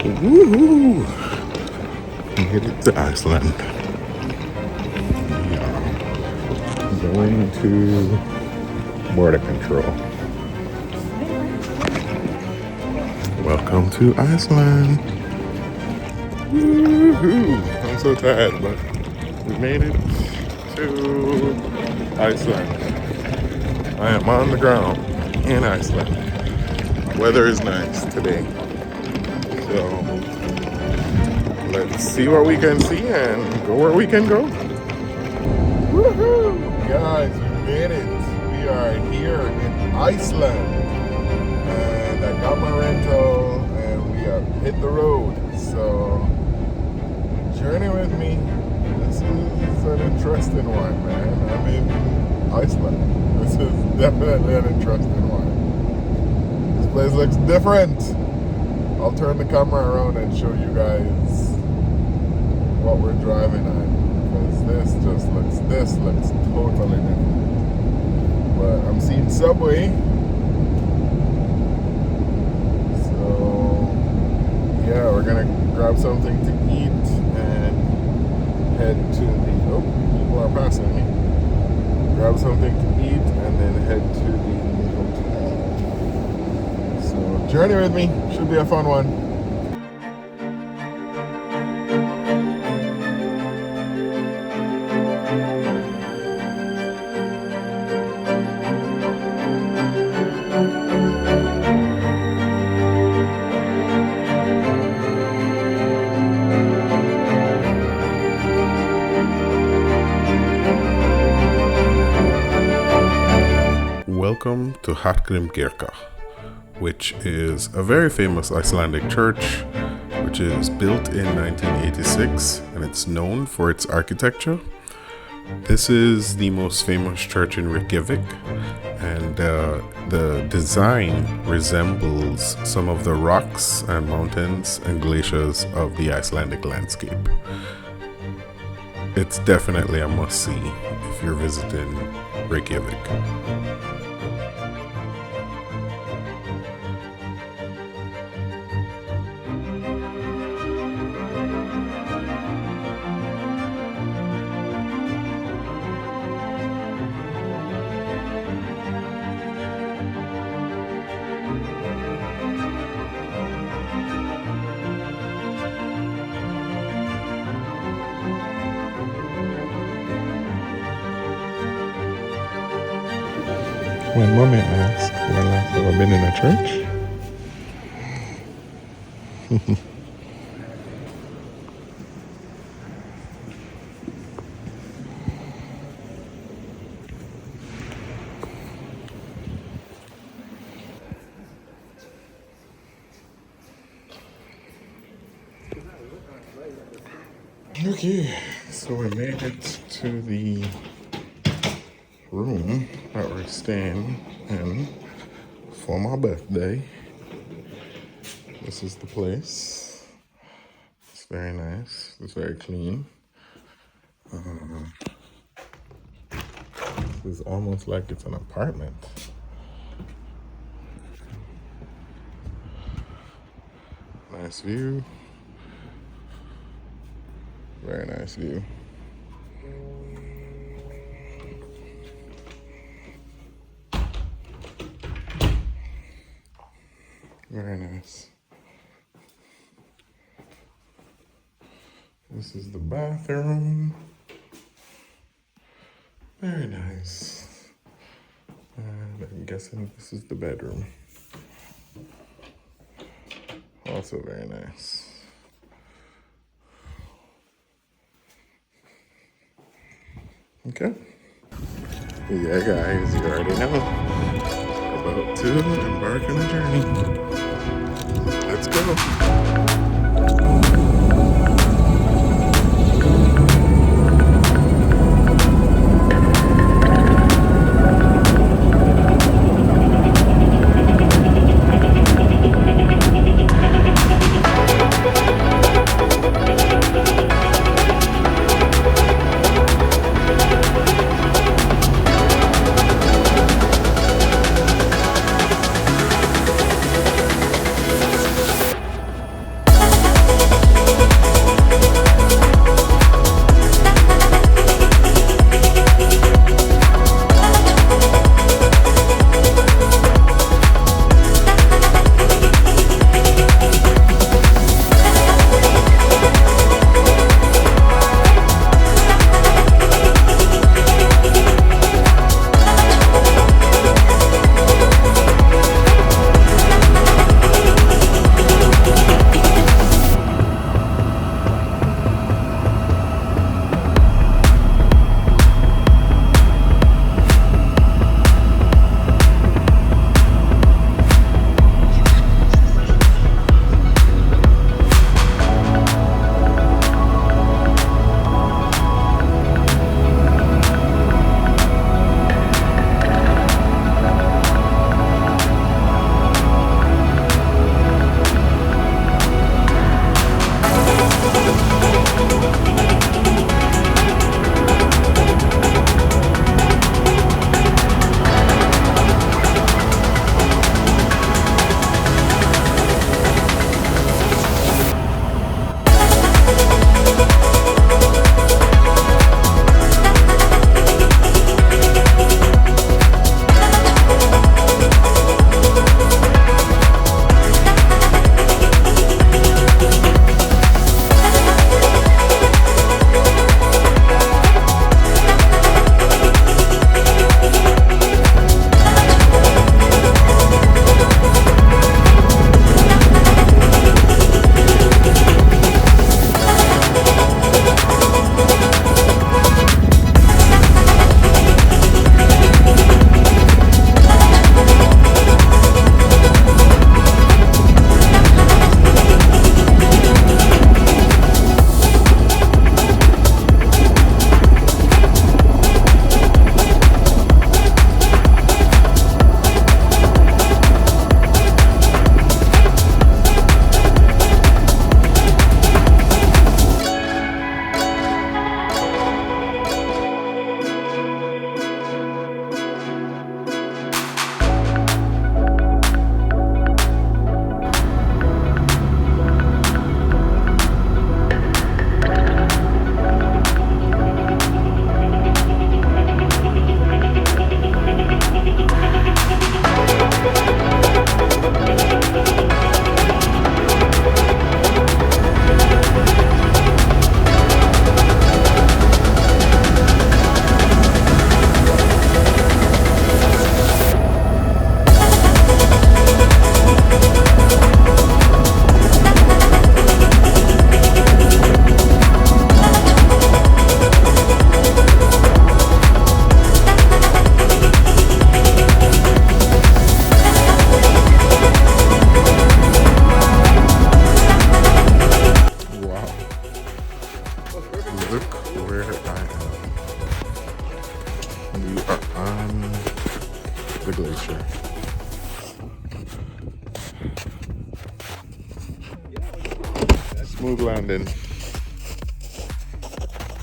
Woohoo! Made it to Iceland. We are going to border control. Welcome to Iceland. Woohoo! I'm so tired, but we made it to Iceland. I am on the ground in Iceland. Weather is nice today. So let's see what we can see and go where we can go. Woohoo! Guys, we made it. We are here in Iceland. And I got my rental and we have hit the road. So journey with me. This is an interesting one, man. I'm in Iceland. This is definitely an interesting one. This place looks different. I'll turn the camera around and show you guys what we're driving on, because this looks totally different. But I'm seeing Subway, so yeah, we're gonna grab something to eat and head to the people are passing me. Grab something to eat and then head to the hotel. So journey with me, should be a fun one. Welcome to Hallgrímskirkja, which is a very famous Icelandic church, which is built in 1986, and it's known for its architecture. This is the most famous church in Reykjavík, and the design resembles some of the rocks and mountains and glaciers of the Icelandic landscape. It's definitely a must-see if you're visiting Reykjavík. When mommy asked when last have I been in a church, okay, so we made it to the room that we're staying in for my birthday. This is the place. It's very nice. It's very clean. It's almost like it's an apartment. Nice view. Very nice view. Very nice. This is the bathroom. Very nice. And I'm guessing this is the bedroom. Also very nice. Okay. Yeah, guys, you already know. About to embark on the journey. Let's go. Smooth landing.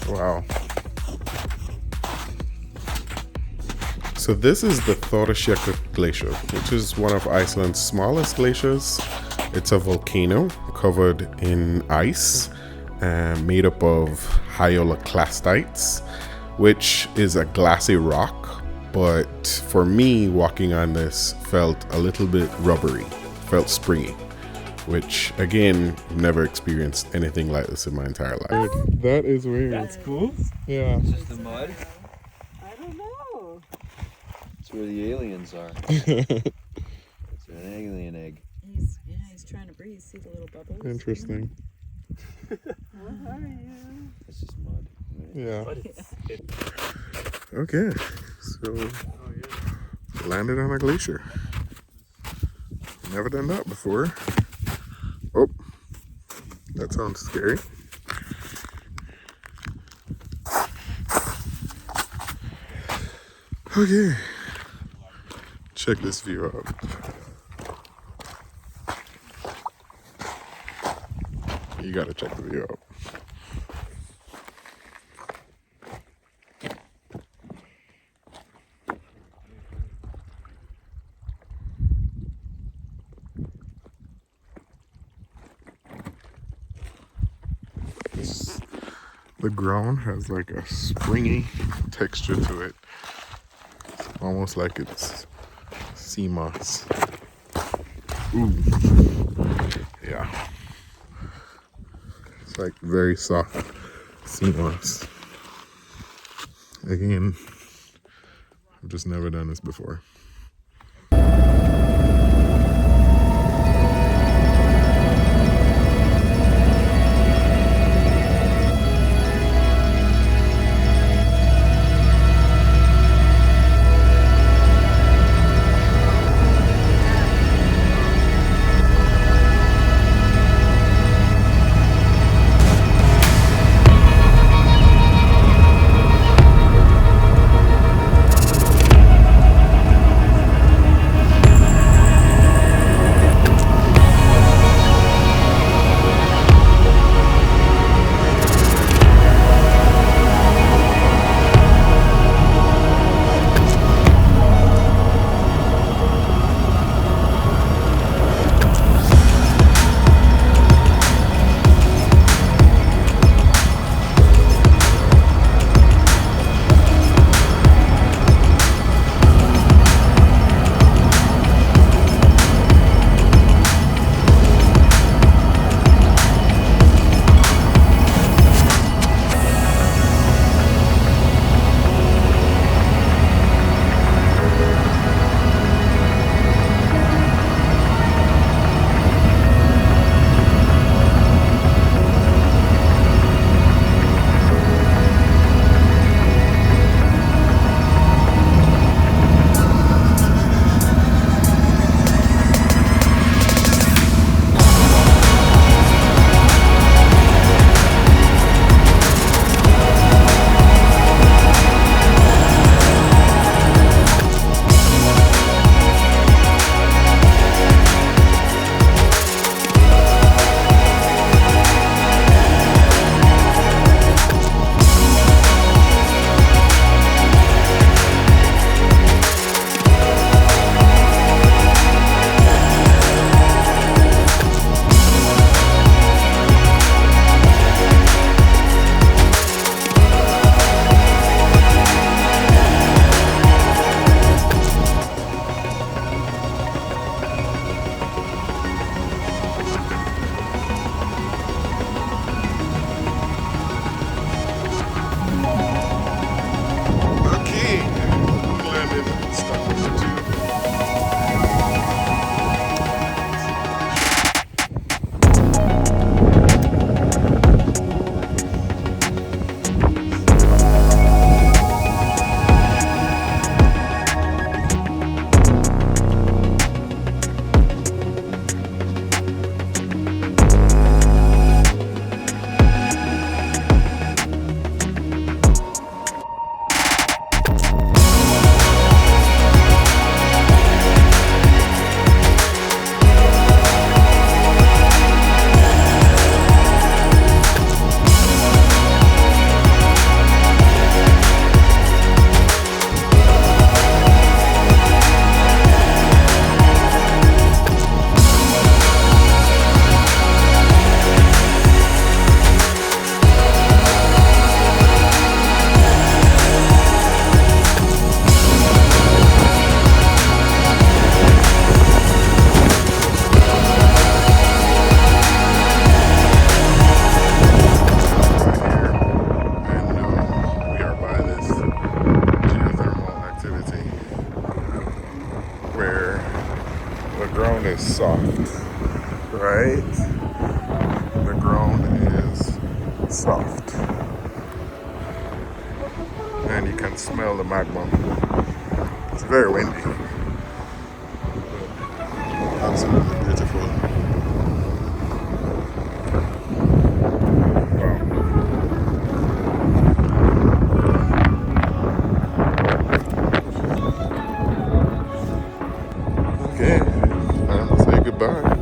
Wow. So this is the Thorisjokull glacier, which is one of Iceland's smallest glaciers. It's a volcano covered in ice, made up of hyaloclastites, which is a glassy rock. But for me, walking on this felt a little bit rubbery, felt springy, which again, never experienced anything like this in my entire life. That is weird. That's cool. Yeah. It's just the mud. I don't know. That's where the aliens are. It's an alien egg. He's trying to breathe. See the little bubbles? Interesting. How are you? It's just mud. Right? Yeah. Okay, so landed on a glacier. Never done that before. Oh, that sounds scary. Okay, check this view out. You gotta check the view out. The ground has like a springy texture to it, almost like it's sea moss. Ooh, yeah, it's like very soft sea moss. Again, I've just never done this before. outside, the ground is soft. And you can smell the magma. It's very windy. Absolutely beautiful. Okay, time to say goodbye.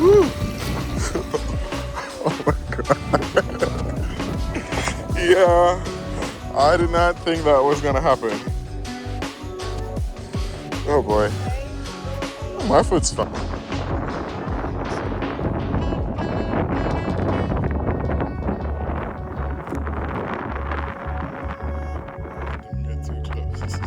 Woo! Oh my god. Yeah, I did not think that was gonna happen. Oh boy. My foot's fine. Didn't get too close.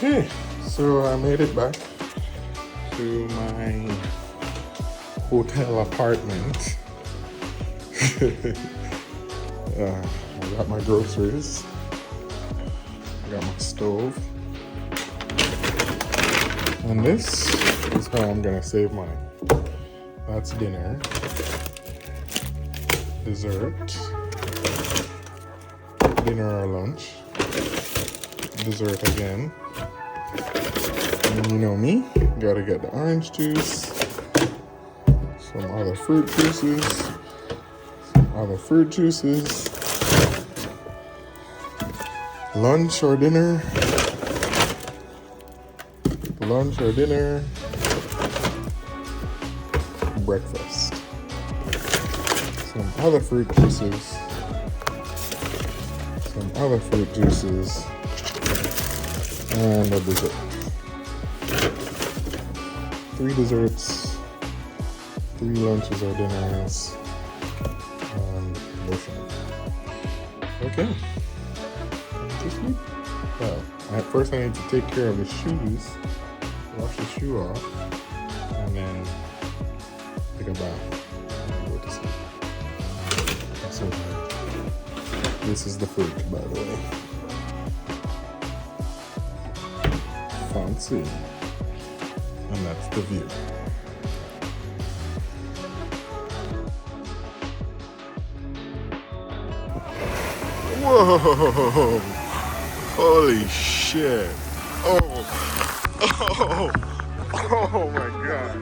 Okay, so I made it back to my hotel apartment. I got my groceries, I got my stove, and this is how I'm gonna save money. That's dinner, dessert, dinner or lunch, dessert again. And you know me, gotta get the orange juice. Some other fruit juices. Other fruit juices. Lunch or dinner. Lunch or dinner. Breakfast. Some other fruit juices. Some other fruit juices. And a dessert. 3 desserts. 3 lunches or dinners. Okay. Well, at first I need to take care of the shoes, wash the shoe off, and then take a bath and go to sleep. So this is the fruit, by the way. Fancy. And that's the view. Whoa! Holy shit! Oh! Oh! Oh my god!